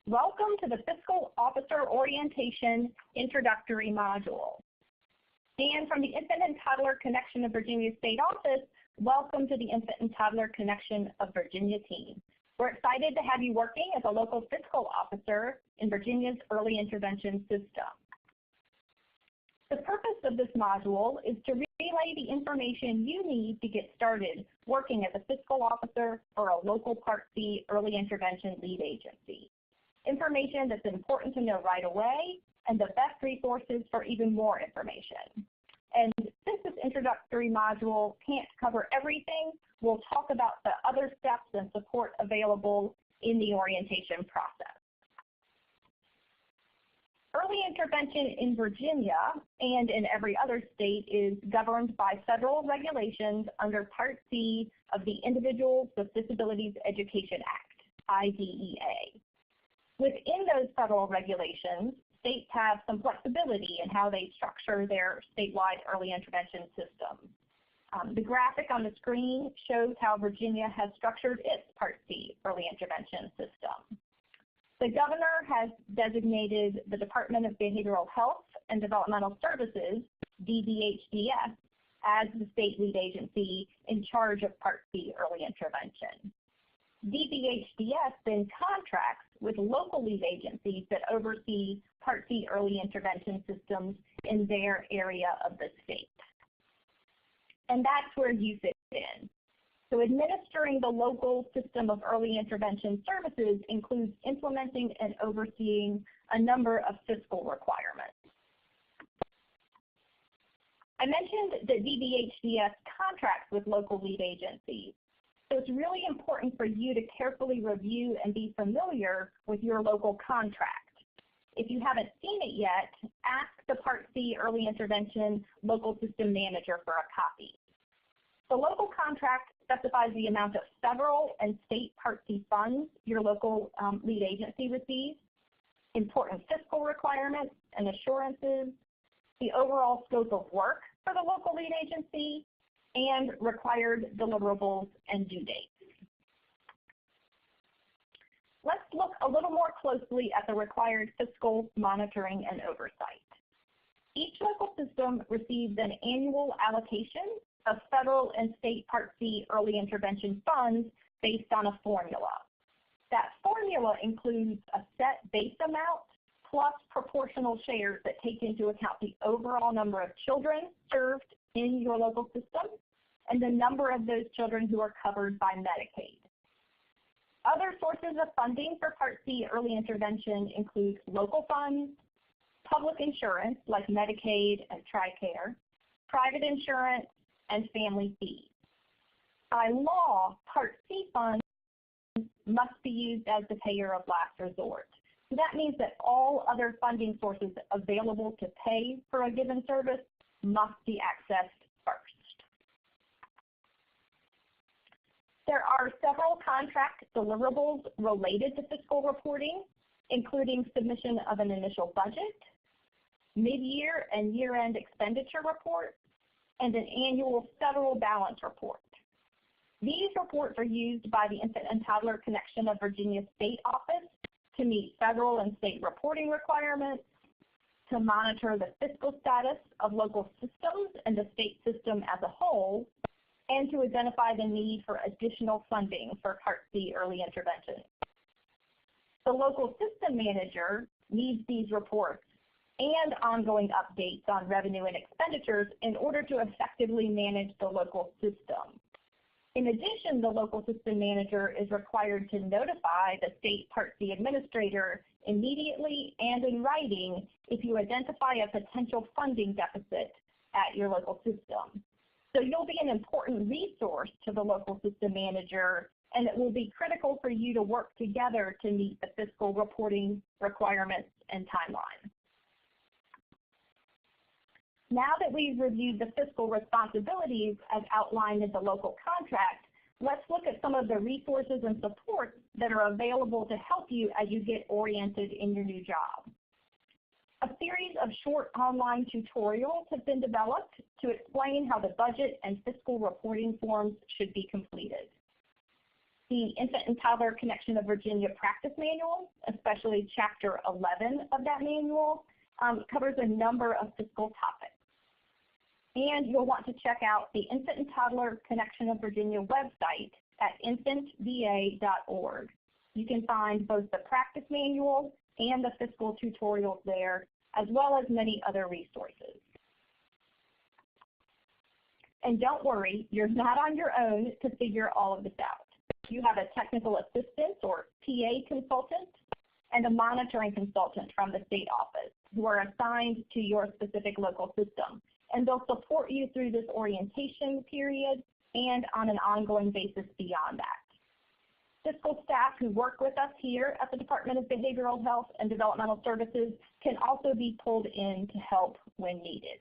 Welcome to the Fiscal Officer Orientation Introductory Module. And from the Infant and Toddler Connection of Virginia State Office, welcome to the Infant and Toddler Connection of Virginia team. We're excited to have you working as a local fiscal officer in Virginia's early intervention system. The purpose of this module is to relay the information you need to get started working as a fiscal officer for a local Part C early intervention lead agency. Information that's important to know right away and the best resources for even more information. And since this introductory module can't cover everything, we'll talk about the other steps and support available in the orientation process. Early intervention in Virginia and in every other state is governed by federal regulations under Part C of the Individuals with Disabilities Education Act, IDEA. Within those federal regulations, states have some flexibility in how they structure their statewide early intervention system. The graphic on the screen shows how Virginia has structured its Part C early intervention system. The governor has designated the Department of Behavioral Health and Developmental Services, DBHDS, as the state lead agency in charge of Part C early intervention. DBHDS then contracts with local lead agencies that oversee Part C early intervention systems in their area of the state. And that's where you fit in. So administering the local system of early intervention services includes implementing and overseeing a number of fiscal requirements. I mentioned that DBHDS contracts with local lead agencies. So it's really important for you to carefully review and be familiar with your local contract. If you haven't seen it yet, ask the Part C early intervention local system manager for a copy. The local contract specifies the amount of federal and state Part C funds your local lead agency receives, important fiscal requirements and assurances, the overall scope of work for the local lead agency, and required deliverables and due dates. Let's look a little more closely at the required fiscal monitoring and oversight. Each local system receives an annual allocation of federal and state Part C early intervention funds based on a formula. That formula includes a set base amount plus proportional shares that take into account the overall number of children served in your local system and the number of those children who are covered by Medicaid. Other sources of funding for Part C early intervention include local funds, public insurance like Medicaid and TRICARE, private insurance, and family fees. By law, Part C funds must be used as the payer of last resort. So that means that all other funding sources available to pay for a given service must be accessed first. There are several contract deliverables related to fiscal reporting, including submission of an initial budget, mid-year and year-end expenditure reports, and an annual federal balance report. These reports are used by the Infant and Toddler Connection of Virginia State Office to meet federal and state reporting requirements, to monitor the fiscal status of local systems and the state system as a whole, and to identify the need for additional funding for Part C early intervention. The local system manager needs these reports and ongoing updates on revenue and expenditures in order to effectively manage the local system. In addition, the local system manager is required to notify the state Part C administrator immediately and in writing if you identify a potential funding deficit at your local system. So you'll be an important resource to the local system manager, and it will be critical for you to work together to meet the fiscal reporting requirements and timeline. Now that we've reviewed the fiscal responsibilities as outlined in the local contract, let's look at some of the resources and supports that are available to help you as you get oriented in your new job. A series of short online tutorials have been developed to explain how the budget and fiscal reporting forms should be completed. The Infant and Toddler Connection of Virginia Practice Manual, especially Chapter 11 of that manual, covers a number of fiscal topics. And you'll want to check out the Infant and Toddler Connection of Virginia website at infantva.org. You can find both the practice manual and the fiscal tutorials there, as well as many other resources. And don't worry, you're not on your own to figure all of this out. You have a technical assistant or PA consultant and a monitoring consultant from the state office who are assigned to your specific local system. And they'll support you through this orientation period and on an ongoing basis beyond that. Fiscal staff who work with us here at the Department of Behavioral Health and Developmental Services can also be pulled in to help when needed.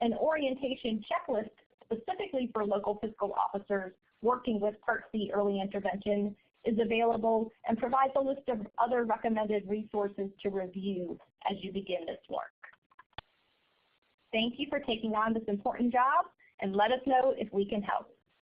An orientation checklist specifically for local fiscal officers working with Part C early intervention is available and provides a list of other recommended resources to review as you begin this work. Thank you for taking on this important job, and let us know if we can help.